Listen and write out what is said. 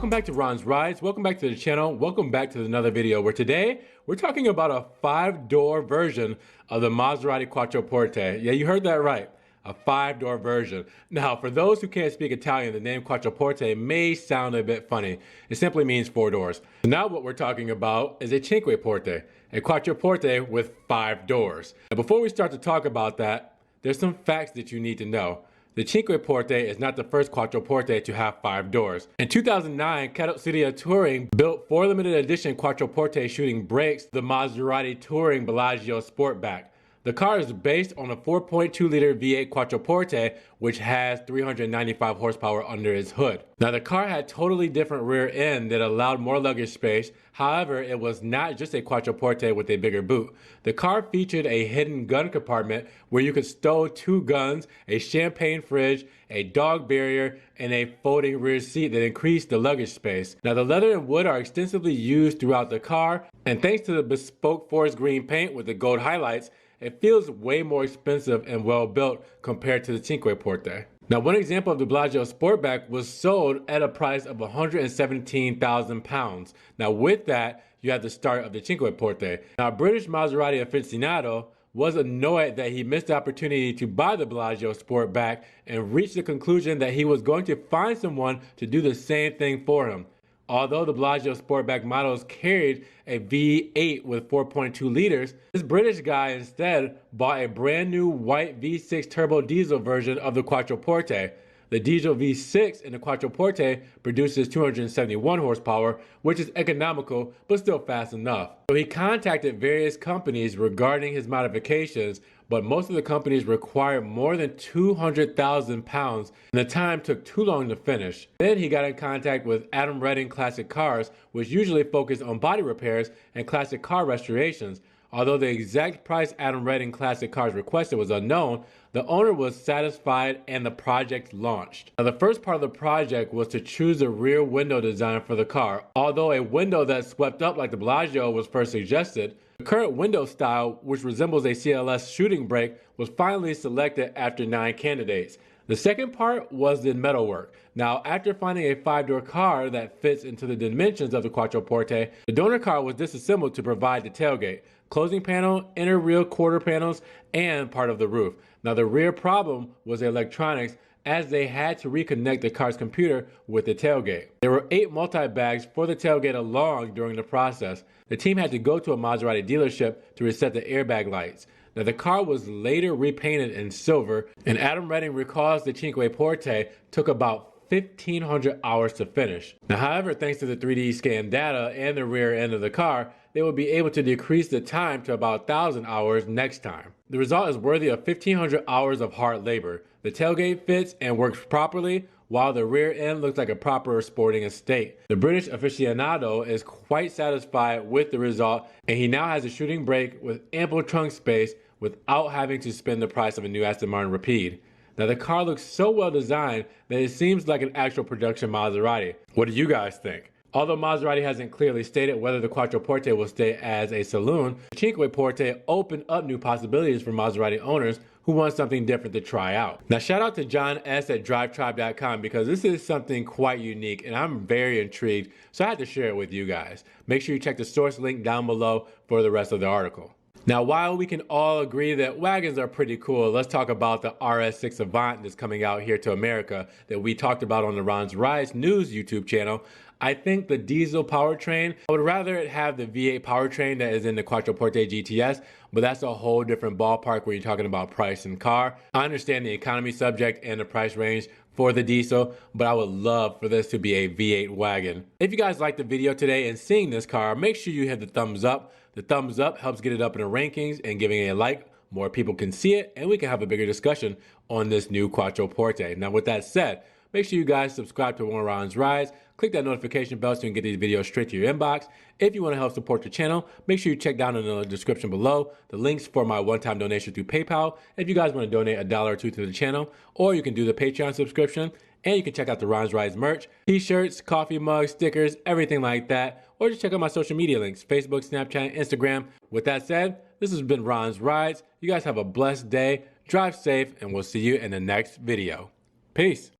welcome back to Ron's Rides. Welcome back to the channel. Welcome back to another video where today we're talking about a 5-door version of the Maserati Quattroporte. Yeah, you heard that right. A 5-door version. Now, for those who can't speak Italian, the name Quattroporte may sound a bit funny. It simply means 4 doors. Now what we're talking about is a Cinqueporte, a Quattroporte with 5 doors. And before we start to talk about that, there's some facts that you need to know. The Cinqueporte is not the first Quattroporte to have 5 doors. In 2009, Carrozzeria Touring built 4 limited edition Quattroporte shooting brakes, the Maserati Touring Bellagio Sportback. The car is based on a 4.2-liter V8 Quattroporte, which has 395 horsepower under its hood. Now, the car had totally different rear end that allowed more luggage space. However, it was not just a Quattroporte with a bigger boot. The car featured a hidden gun compartment where you could stow 2 guns, a champagne fridge, a dog barrier, and a folding rear seat that increased the luggage space. Now, the leather and wood are extensively used throughout the car, and thanks to the bespoke forest green paint with the gold highlights, it feels way more expensive and well built compared to the Cinqueporte. Now, one example of the Bellagio Sportback was sold at a price of £117,000. Now, with that, you have the start of the Cinqueporte. Now, British Maserati aficionado was annoyed that he missed the opportunity to buy the Bellagio Sportback and reached the conclusion that he was going to find someone to do the same thing for him. Although the Bellagio Sportback models carried a V8 with 4.2 liters, this British guy instead bought a brand new white V6 turbo diesel version of the Quattroporte. The diesel V6 in the Quattroporte produces 271 horsepower, which is economical but still fast enough. So he contacted various companies regarding his modifications, but most of the companies required more than 200,000 pounds, and the time took too long to finish. Then he got in contact with Adam Redding Classic Cars, which usually focused on body repairs and classic car restorations. Although the exact price Adam Redding Classic Cars requested was unknown, the owner was satisfied and the project launched. Now, the first part of the project was to choose a rear window design for the car. Although a window that swept up like the Bellagio was first suggested, the current window style, which resembles a CLS shooting brake, was finally selected after 9 candidates. The second part was the metalwork. Now, after finding a 5-door car that fits into the dimensions of the Quattroporte, the donor car was disassembled to provide the tailgate, closing panel, inner rear quarter panels, and part of the roof. Now, the rear problem was the electronics, as they had to reconnect the car's computer with the tailgate. There were 8 multi-bags for the tailgate along during the process. The team had to go to a Maserati dealership to reset the airbag lights. Now, the car was later repainted in silver, and Adam Redding recalls the Cinqueporte took about 1,500 hours to finish. Now, however, thanks to the 3D scan data and the rear end of the car, they will be able to decrease the time to about 1,000 hours next time. The result is worthy of 1,500 hours of hard labor. The tailgate fits and works properly, while the rear end looks like a proper sporting estate. The British aficionado is quite satisfied with the result, and he now has a shooting brake with ample trunk space without having to spend the price of a new Aston Martin Rapide. Now, the car looks so well designed that it seems like an actual production Maserati. What do you guys think? Although Maserati hasn't clearly stated whether the Quattroporte will stay as a saloon, the Cinqueporte opened up new possibilities for Maserati owners who want something different to try out. Now, shout out to John S. at DriveTribe.com because this is something quite unique and I'm very intrigued, so I had to share it with you guys. Make sure you check the source link down below for the rest of the article. Now, while we can all agree that wagons are pretty cool, let's talk about the RS6 Avant that's coming out here to America that we talked about on the Ron's Rides News YouTube channel. I think the diesel powertrain, I would rather it have the V8 powertrain that is in the Quattroporte GTS, but that's a whole different ballpark when you're talking about price and car. I understand the economy subject and the price range for the diesel, but I would love for this to be a V8 wagon. If you guys liked the video today and seeing this car, make sure you hit the thumbs up. The thumbs up helps get it up in the rankings, and giving it a like, more people can see it, and we can have a bigger discussion on this new Quattroporte. Now, with that said, make sure you guys subscribe to One of Ron's Rides. Click that notification bell so you can get these videos straight to your inbox. If you want to help support the channel, make sure you check down in the description below the links for my one-time donation through PayPal. If you guys want to donate $1 or $2 to the channel, or you can do the Patreon subscription, and you can check out the Ron's Rides merch, t-shirts, coffee mugs, stickers, everything like that. Or just check out my social media links, Facebook, Snapchat, Instagram. With that said, this has been Ron's Rides. You guys have a blessed day, drive safe, and we'll see you in the next video. Peace.